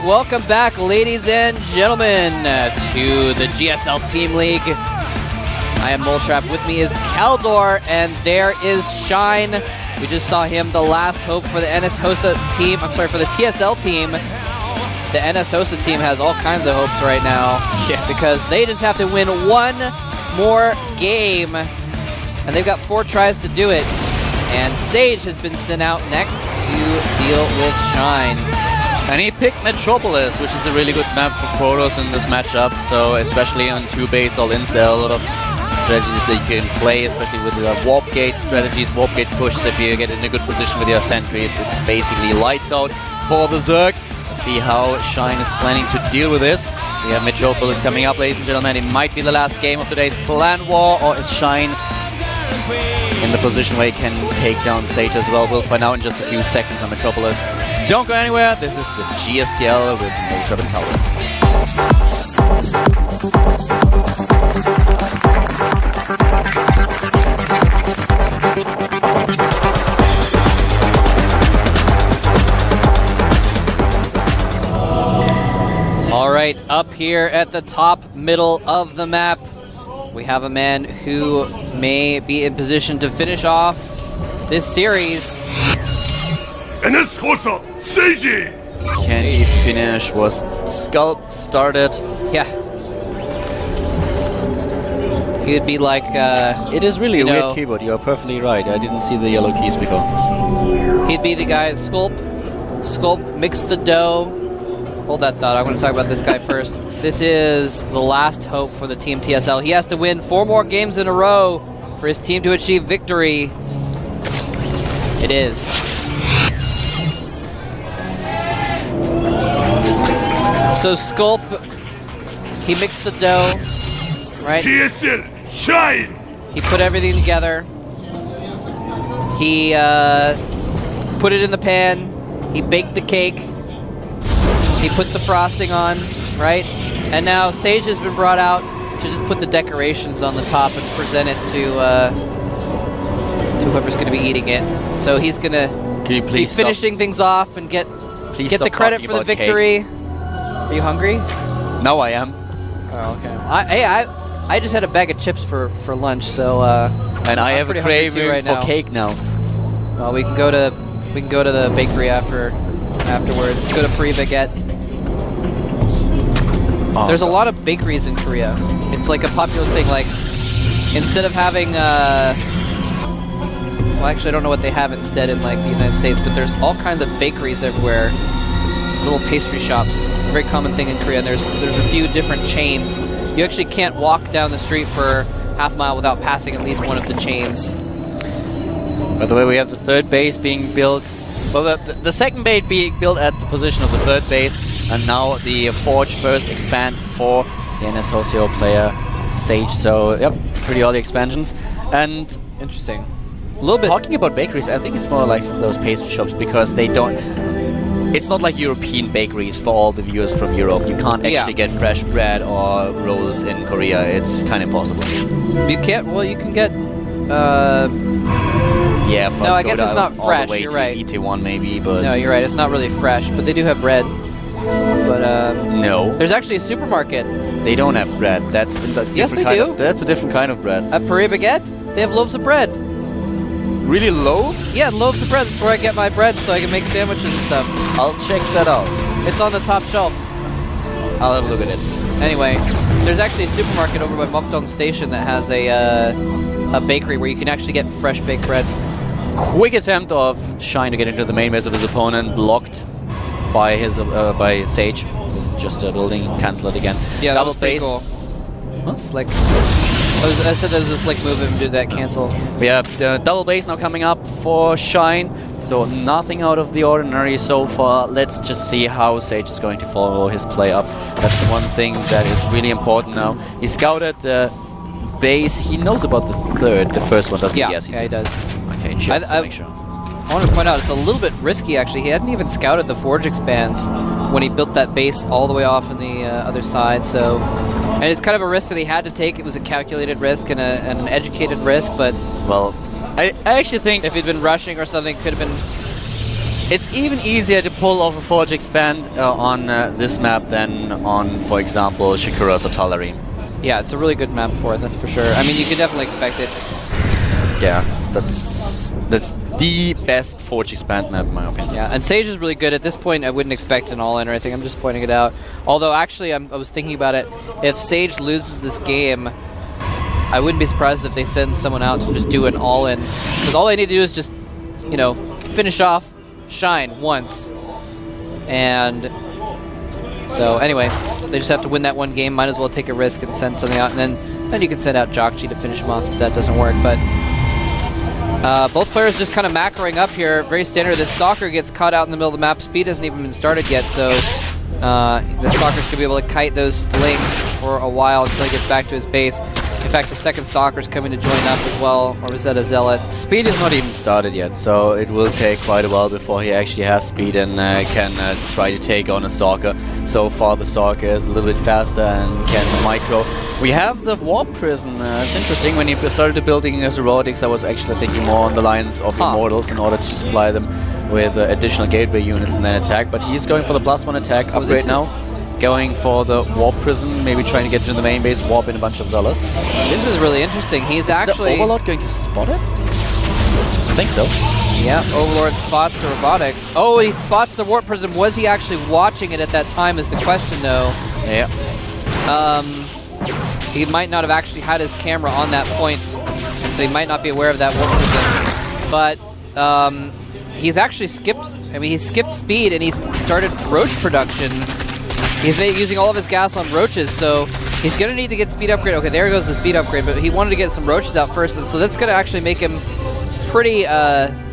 right, welcome back, ladies and gentlemen, to the GSL Team League. I am Moltrap. With me is Kaldor, and there is Shine. We just saw him, the last hope for the NS Hosa team. I'm sorry, for the TSL team. The NS Hosa team has all kinds of hopes right now, because they just have to win one more game, and they've got 4 tries to do it. And Sage has been sent out next to deal with Shine. And he picked Metropolis, which is a really good map for Protoss in this matchup. So especially on 2 base all-ins, there are a lot of strategies that you can play, especially with the warp gate strategies, warp gate pushes. If you get in a good position with your sentries, it's basically lights out for the Zerg. Let's see how Shine is planning to deal with this. We have Metropolis coming up, ladies and gentlemen. It might be the last game of today's Clan War, or is Shine in the position where he can take down Sage as well? We'll find out in just a few seconds on Metropolis. Don't go anywhere. This is the GSTL with Moltrap and Kaldor. All right, up here at the top middle of the map, we have a man who may be in position to finish off this series. NS Hosa, Seiji! Can he finish? Was Sculpt started? Yeah. He would be like, it is really a weird keyboard. You are perfectly right. I didn't see the yellow keys before. He'd be the guy, Sculpt, mix the dough. Hold that thought. I want to talk about this guy first. This is the last hope for the Team TSL. He has to win 4 more games in a row for his team to achieve victory. It is. So Sculpt, he mixed the dough, right? TSL, Shine! He put everything together. He put it in the pan. He baked the cake. He put the frosting on, right? And now Sage has been brought out to just put the decorations on the top and present it to whoever's going to be eating it. So he's going to be finishing things off and get the credit for the victory. Cake. Are you hungry? No, I am. Oh, okay. I just had a bag of chips for lunch, so and I have a craving right for cake now. Well, we can go to the bakery afterwards. Go to Preliminaries. Oh, there's a lot of bakeries in Korea. It's like a popular thing. Like, instead of having, well, actually, I don't know what they have instead in like the United States, but there's all kinds of bakeries everywhere. Little pastry shops. It's a very common thing in Korea. And there's a few different chains. You actually can't walk down the street for half a mile without passing at least one of the chains. By the way, we have the 3rd base being built. Well, the 2nd base being built at the position of the 3rd base, and now the Forge first expand for the NS Hosa player Sage. So, yep, pretty early expansions. And interesting. A little bit. Talking about bakeries, I think it's more like those pastry shops because they don't. It's not like European bakeries for all the viewers from Europe. You can't actually get fresh bread or rolls in Korea. It's kind of impossible. You can't. Well, you can get. Yeah, no, I guess it's not fresh. You're right. ET1 maybe, but no, you're right. It's not really fresh, but they do have bread. But no, there's actually a supermarket. They don't have bread. That's yes, they do. That's a different kind of bread. At Preliminaries, they have loaves of bread. Really loaves? Yeah, loaves of bread. That's where I get my bread, so I can make sandwiches and stuff. I'll check that out. It's on the top shelf. I'll have a look at it. Anyway, there's actually a supermarket over by Mokdong Station that has a bakery where you can actually get fresh baked bread. Quick attempt of Shine to get into the main base of his opponent, blocked by his by Sage. It's just a building, cancel it again. Yeah, double that was base. Cool. Huh? Slick. I said there was a slick move and do that cancel. We have the double base now coming up for Shine. So nothing out of the ordinary so far. Let's just see how Sage is going to follow his play up. That's the one thing that is really important now. He scouted the base. He knows about the 3rd. The first one doesn't he? Yes, he does. Okay, just to make sure. I want to point out, it's a little bit risky, actually. He hadn't even scouted the Forge expand when he built that base all the way off on the other side, so... And it's kind of a risk that he had to take. It was a calculated risk and an educated risk, but... Well, I actually think... If he'd been rushing or something, could have been It's even easier to pull off a Forge Expand on this map than on, for example, Shikura's or Talarim. Yeah, it's a really good map for it, that's for sure. I mean, you could definitely expect it. Yeah, that's the best Forge Expand map in my opinion. Yeah, and Sage is really good. At this point, I wouldn't expect an all-in or anything. I'm just pointing it out. Although, actually, I was thinking about it. If Sage loses this game, I wouldn't be surprised if they send someone out to just do an all-in. Because all they need to do is just, you know, finish off Shine once. And so, anyway, they just have to win that one game. Might as well take a risk and send something out. And then you can send out Jokchi to finish him off if that doesn't work. But both players just kind of macroing up here. Very standard. This Stalker gets caught out in the middle of the map. Speed hasn't even been started yet, so the Stalker's going to be able to kite those slings for a while until he gets back to his base. In fact, the second Stalker's coming to join up as well, or was that a Zealot? Speed is not even started yet, so it will take quite a while before he actually has speed and can try to take on a Stalker. So far the Stalker is a little bit faster and can micro. We have the Warp Prism. It's interesting, when he started building his Erotics, I was actually thinking more on the lines of Immortals in order to supply them with additional gateway units and then attack, but he's going for the +1 attack upgrade now. Going for the Warp Prism, maybe trying to get to the main base, warp in a bunch of Zealots. This is really interesting. He's actually... Is the Overlord going to spot it? I think so. Yeah, Overlord spots the robotics. Oh, he spots the Warp Prism. Was he actually watching it at that time is the question, though. Yeah. He might not have actually had his camera on that point, and so he might not be aware of that Warp Prism. But he's actually skipped... I mean, he skipped speed, and he's started Roach production. He's using all of his gas on roaches, so he's going to need to get speed upgrade. Okay, there goes the speed upgrade, but he wanted to get some roaches out first, and so that's going to actually make him pretty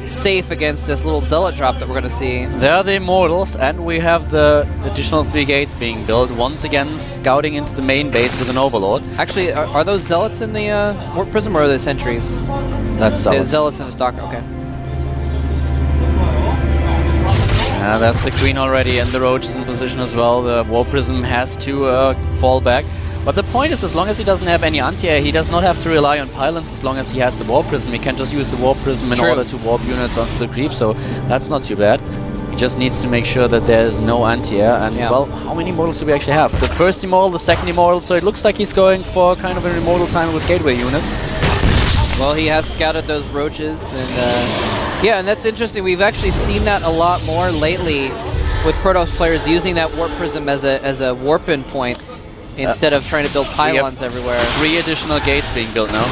safe against this little Zealot drop that we're going to see. There are the Immortals, and we have the additional 3 gates being built, once again scouting into the main base with an Overlord. Actually, are those Zealots in the Warp Prism, or are they Sentries? That's Zealots. The Zealots in the Stalker, okay. That's the Queen already, and the Roach is in position as well. The Warp Prism has to fall back. But the point is, as long as he doesn't have any anti-air, he does not have to rely on pylons as long as he has the Warp Prism. He can just use the Warp Prism in order to warp units onto the creep, so that's not too bad. He just needs to make sure that there's no anti-air. And, well, how many Immortals do we actually have? The first Immortal, the second Immortal, so it looks like he's going for kind of an Immortal time with gateway units. Well, he has scouted those roaches, and yeah, and that's interesting. We've actually seen that a lot more lately with Protoss players using that Warp Prism as a warp-in point instead of trying to build pylons everywhere. 3 additional gates being built now.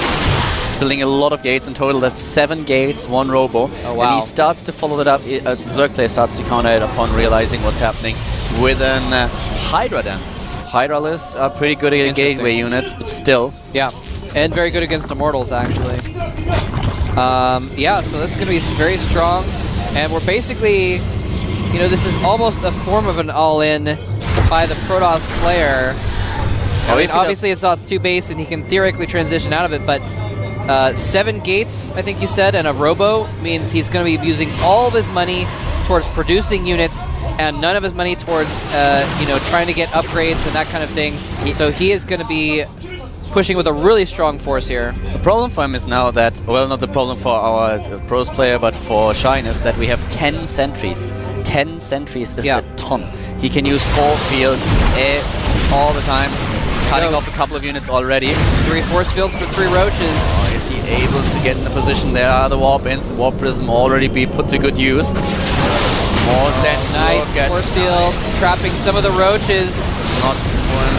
He's building a lot of gates in total. That's 7 gates, 1 robo. Oh, wow. And he starts to follow that up. Zerg player starts to counter it upon realizing what's happening with an Hydra then. Hydralists are pretty good at gateway units, but still. Yeah, and very good against Immortals, actually. Yeah, so that's going to be very strong. And we're basically, you know, this is almost a form of an all-in by the Protoss player. I mean, obviously it's off 2 base, and he can theoretically transition out of it, but 7 gates, I think you said, and a robo means he's going to be using all of his money towards producing units and none of his money towards, you know, trying to get upgrades and that kind of thing. So he is going to be pushing with a really strong force here. The problem for him is now that, well, not the problem for our pros player, but for Shine is that we have 10 sentries. 10 sentries is a ton. He can use 4 fields all the time, cutting off a couple of units already. 3 force fields for 3 roaches. Oh, is he able to get in the position? There are the warp-ins. The Warp Prism already be put to good use. More sentries. Nice force fields, trapping some of the roaches.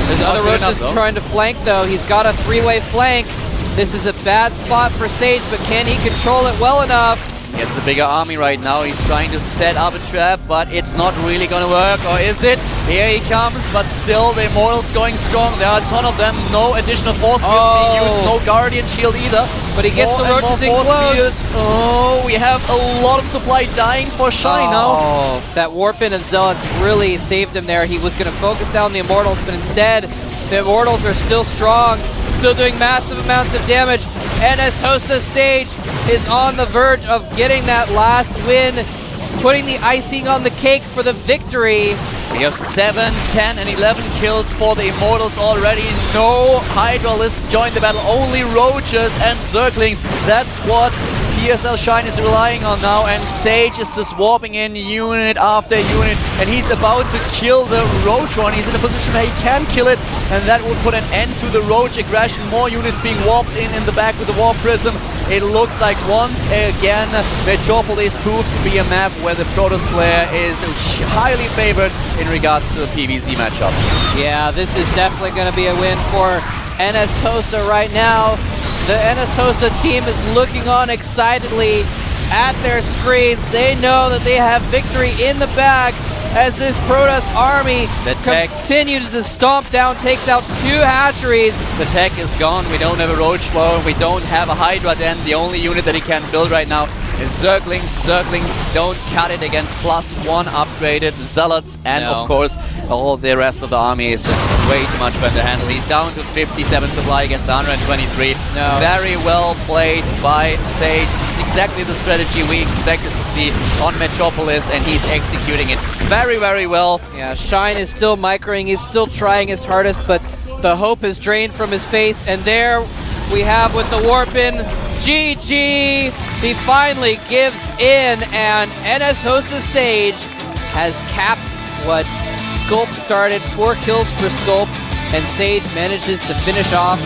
There's other roaches trying to flank, though. He's got a 3-way flank. This is a bad spot for Sage, but can he control it well enough? He has the bigger army right now. He's trying to set up a trap, but it's not really going to work. Or is it? Here he comes, but still the Immortals going strong. There are a ton of them. No additional force fields being used. No Guardian Shield either. But he gets the roaches in close. Oh, we have a lot of supply dying for Shine now. That Warp-in of Zealots really saved him there. He was going to focus down the Immortals, but instead, the Immortals are still strong, still doing massive amounts of damage. And as Hosa Sage is on the verge of getting that last win, putting the icing on the cake for the victory. We have 7, 10, and 11 kills for the Immortals already. No Hydralists join the battle, only Roaches and Zerglings. That's what TSL Shine is relying on now, and Sage is just warping in unit after unit, and he's about to kill the Roach-Ron. He's in a position where he can kill it, and that will put an end to the Roach aggression. More units being warped in the back with the Warp Prism. It looks like once again Metropolis proves to be a map where the Protoss player is highly favored in regards to the PvZ matchup. Yeah, this is definitely going to be a win for NS Hosa right now. The NS Hosa team is looking on excitedly at their screens. They know that they have victory in the bag as this Protoss army continues to stomp down, takes out 2 hatcheries. The tech is gone. We don't have a Roach Flower. We don't have a Hydra Den. The only unit that he can build right now is Zerglings. Zerglings don't cut it against +1 upgraded Zealots, and of course all the rest of the army is just way too much for him to handle. He's down to 57 supply against 123. Very well played by Sage. It's exactly the strategy we expected to see on Metropolis, and he's executing it very, very well. Yeah, Shine is still microing. He's still trying his hardest, but the hope is drained from his face, and there we have with the warp-in, GG! He finally gives in, and NS Hosa Sage has capped what Sculp started. 4 kills for Sculp, and Sage manages to finish off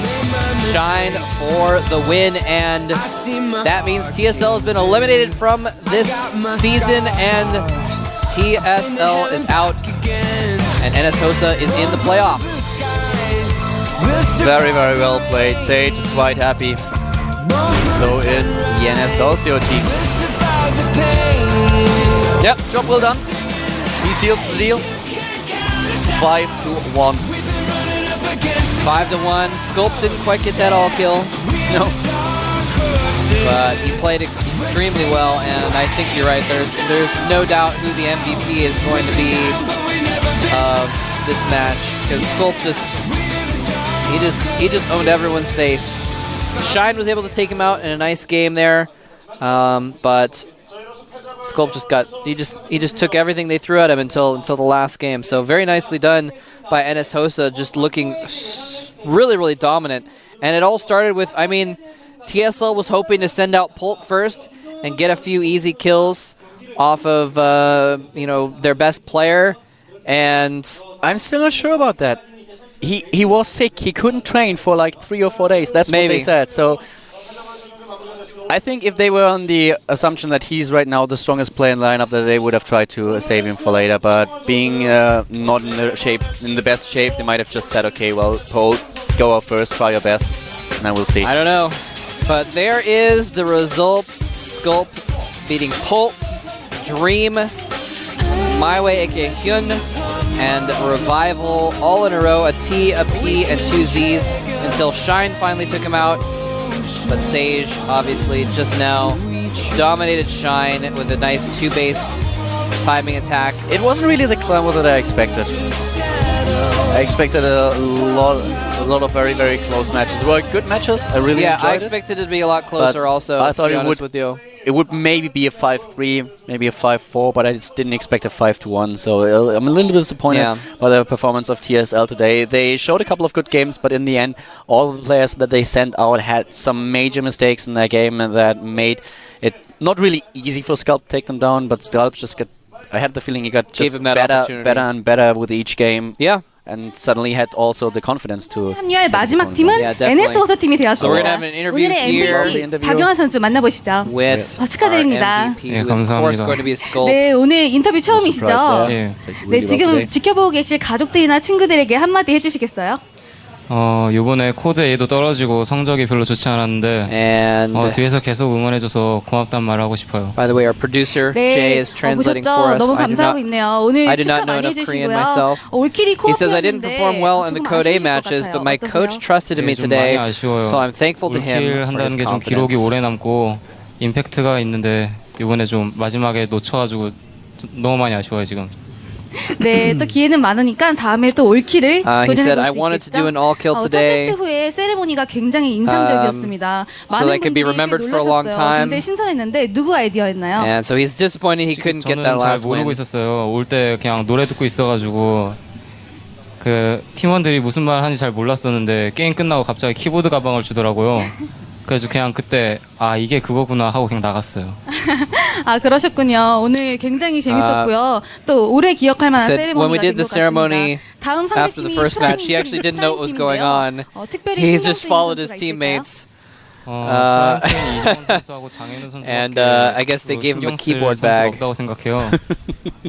Shine for the win, and that means TSL has been eliminated from this season, and TSL is out, and NS Hosa is in the playoffs. Very, very well played. Sage is quite happy. So is the NS Hosa team. Yep, job well done. He seals the deal. 5-1. 5-1. Sculp didn't quite get that all kill. No. But he played extremely well, and I think you're right. There's no doubt who the MVP is going to be of this match, because Sculp he just owned everyone's face. Shine was able to take him out in a nice game there, but Sculp he just took everything they threw at him until the last game. So very nicely done by NS Hosa, just looking really, really dominant. And it all started with, I mean, TSL was hoping to send out Pult first and get a few easy kills off of their best player, and I'm still not sure about that. He was sick. He couldn't train for like 3 or 4 days. That's what they said. So I think if they were on the assumption that he's right now the strongest player in the lineup, that they would have tried to save him for later. But being not in the best shape, they might have just said, okay, well, Pult, go out first, try your best, and then we'll see. I don't know. But there is the results. Sculp beating Pult, Dream, My Way, aka Hyun, and Revival all in a row, a T, a P, and 2 Zs, until Shine finally took him out. But Sage, obviously, just now dominated Shine with a nice 2-base timing attack. It wasn't really the clamor that I expected. I expected a lot of very, very close matches. They were good matches. I really enjoyed it. I expected it to be a lot closer also, I thought it would maybe be a 5-3, maybe a 5-4, but I just didn't expect a 5-1. So I'm a little bit disappointed by the performance of TSL today. They showed a couple of good games, but in the end, all the players that they sent out had some major mistakes in their game, and that made it not really easy for Sculp to take them down, but Sculp just got... I had the feeling he got just better and better with each game. Yeah. And suddenly had also the confidence to. 참여할 마지막 팀은 NS 호서 팀이 되었습니다. So we're gonna have an interview 오늘의 MVP 박용환 선수 만나보시죠. With 축하드립니다. MVP, who is of course going to be a Sculp. 네, 오늘 인터뷰 처음이시죠? 네, 지금 지켜보고 계실 가족들이나 친구들에게 한마디 해주시겠어요? 요번에 코드 A도 떨어지고 성적이 별로 좋지 않았는데 뒤에서 계속 응원해줘서 고맙단 말을 하고 싶어요. By the way, our producer Jay is translating for us. 너무 감사하고 있네요. 오늘 축하 많이 해주시고요. 올킬이 He says I didn't perform well in the Code A matches, but my coach trusted in me today, so I'm thankful to him for his 한다는 게 좀 기록이 오래 남고 임팩트가 있는데 이번에 좀 마지막에 놓쳐가지고 너무 많이 아쉬워요 지금. 네, 또 기회는 많으니까 다음에 또 올킬을 도전해볼 수 있겠죠. 첫 세트 후에 세레모니가 굉장히 인상적이었습니다. 많은 분들이 놀라셨어요. 굉장히 신선했는데 누구 아이디어였나요? And so he's disappointed he couldn't get that last win. 저는 잘 모르고 있었어요. 올 때 그냥 노래 듣고 있어가지고 그 팀원들이 무슨 말 하는지 잘 몰랐었는데 게임 끝나고 갑자기 키보드 가방을 주더라고요. 그래서 그냥 그때 아 이게 그거구나 하고 그냥 나갔어요. 아 그러셨군요. 오늘 굉장히 재밌었고요. 또 오래 기억할 만한 세레모니가 된 것 같습니다. 다음 after the 상대팀이 first match, he actually didn't know what was going on. He just followed his teammates. And I guess they gave him a keyboard bag. 없다고 생각해요.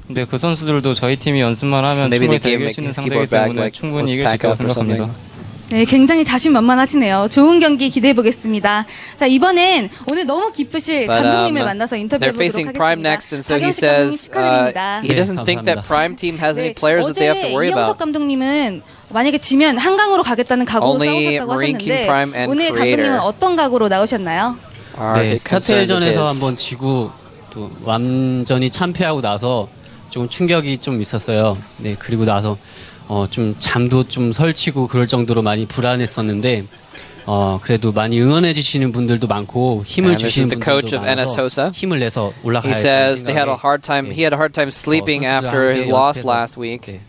근데 그 선수들도 저희 팀이 연습만 하면 Maybe 충분히 they gave 이길 수 him 있는 his 상대이기 keyboard bag, 때문에 like 충분히 let's 이길 수 pack 있다고 up or 생각합니다. something. 네, 굉장히 자신만만하시네요. 좋은 경기 기대해 보겠습니다. 자, 이번엔 오늘 너무 기쁘실 감독님을 만나서 인터뷰해 They're 보도록 facing Prime 하겠습니다. next, and so he says he doesn't think that 감사합니다. Prime team has any players that they have to worry 이영석 about. 감독님은 만약에 지면 한강으로 가겠다는 각오로 Only 싸우셨다고 Marine King 하셨는데 Prime and 오늘 Creator. 감독님은 어떤 각오로 나오셨나요? 네, 스타테일전에서 한번 지고 또 완전히 참패하고 나서 조금 충격이 좀 있었어요. 네, 그리고 나서 좀 잠도 좀 설치고 그럴 정도로 많이 불안했었는데 그래도 많이 응원해 주시는 분들도 많고 힘을 주시는 분들도 많아서 힘을 내서 올라가야 He says they had a hard time. He had a hard time sleeping after his loss last week. 네,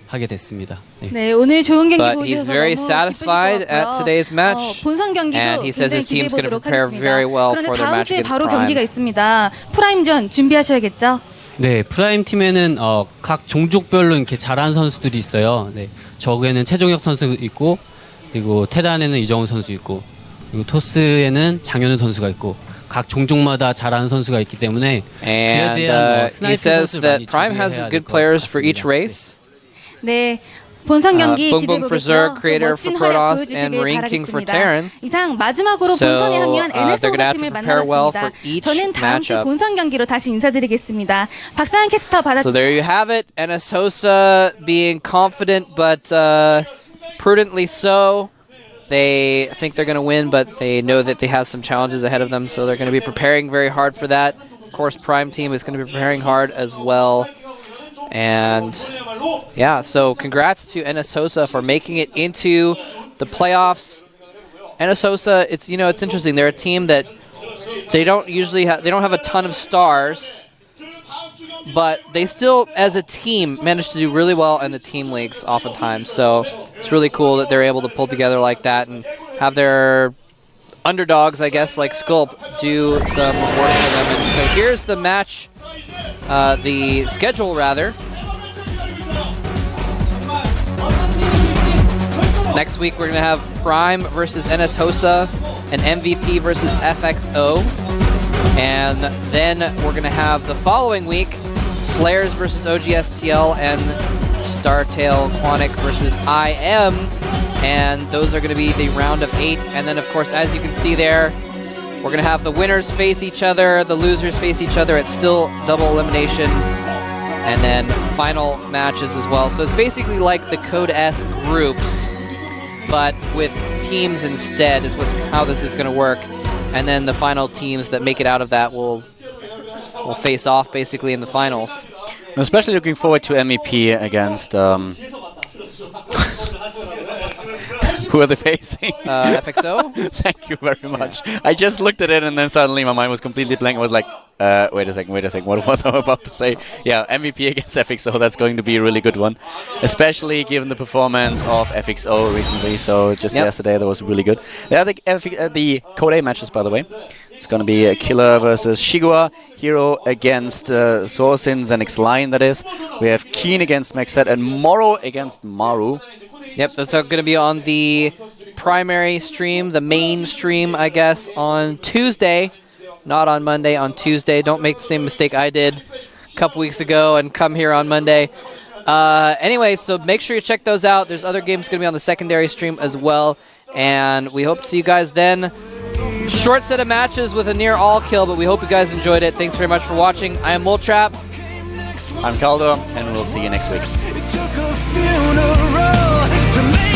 하게 됐습니다. 네. 네, 오늘 좋은 경기 But 보여주셔서 he's very 너무 satisfied 기쁘실 것 at today's 같고요. match. 본선 경기도 And he says 굉장히 his team's going to 기대해 보도록 prepare very well 하겠습니다. for 그런데 their 다음 match 주에 against 바로 경기가 Prime. 있습니다. 프라임전 준비하셔야겠죠? 네, 프라임 팀에는 각 종족별로 이렇게 잘하는 선수들이 있어요. 네, 저그에는 최종혁 선수 있고, 그리고 테란에는 이정훈 선수 있고, 그리고 토스에는 장현우 선수가 있고, 각 종족마다 잘하는 선수가 있기 때문에 그에 대한 he 스나이퍼 says 선수를 that 많이 Prime has 준비해야 good 될 것 players for each 같습니다. race. 네. 본선 경기 Boom 기대해 Boom for 보겠고요. Zerg, 또 Creator 멋진 for 활약 Protoss, and 보여주시길 Marine King for 바라겠습니다. Terran. 이상 마지막으로 So, 본선에 합류한 they're gonna have to NS호사팀을 prepare well for 만나봤습니다. each 저는 다음 주 matchup. 본선 경기로 다시 인사드리겠습니다. 박상현 캐스터 So 받아주세요. there you have it. NSHOSA being confident but prudently so. They think they're going to win, but they know that they have some challenges ahead of them, so they're going to be preparing very hard for that. Of course, Prime Team is going to be preparing hard as well. And yeah, so congrats to NSHOSA for making it into the playoffs. NSHOSA, it's interesting. They're a team that they don't have a ton of stars, but they still, as a team, manage to do really well in the team leagues oftentimes. So it's really cool that they're able to pull together like that and have their underdogs, I guess, like Sculp, do some work for them. And so here's the match, the schedule rather. Next week we're going to have Prime versus NSHOSA and MVP versus FXO. And then we're going to have the following week Slayers versus OGSTL and StarTale Quanic versus IM. And those are going to be the round of 8. And then, of course, as you can see there, we're going to have the winners face each other, the losers face each other. It's still double elimination. And then final matches as well. So it's basically like the Code S groups, but with teams instead is how this is going to work. And then the final teams that make it out of that will face off basically in the finals. I'm especially looking forward to MEP against who are they facing? FXO? Thank you very much. I just looked at it and then suddenly my mind was completely blank. I was like, wait a second, what was I about to say? Yeah, MVP against FXO, that's going to be a really good one. Especially given the performance of FXO recently, so just yesterday that was really good. The Code A matches, by the way. It's going to be a Killer versus Shigua, Hero against Sourcin, ZeNEX Line, that is. We have Keen against Maxet and Moro against Maru. Yep, that's going to be on the primary stream, the main stream, I guess, on Tuesday. Not on Monday, on Tuesday. Don't make the same mistake I did a couple weeks ago and come here on Monday. Anyway, so make sure you check those out. There's other games going to be on the secondary stream as well. And we hope to see you guys then. Short set of matches with a near all kill, but we hope you guys enjoyed it. Thanks very much for watching. I am Moltrap. I'm Caldo, and we'll see you next week. It took a funeral to make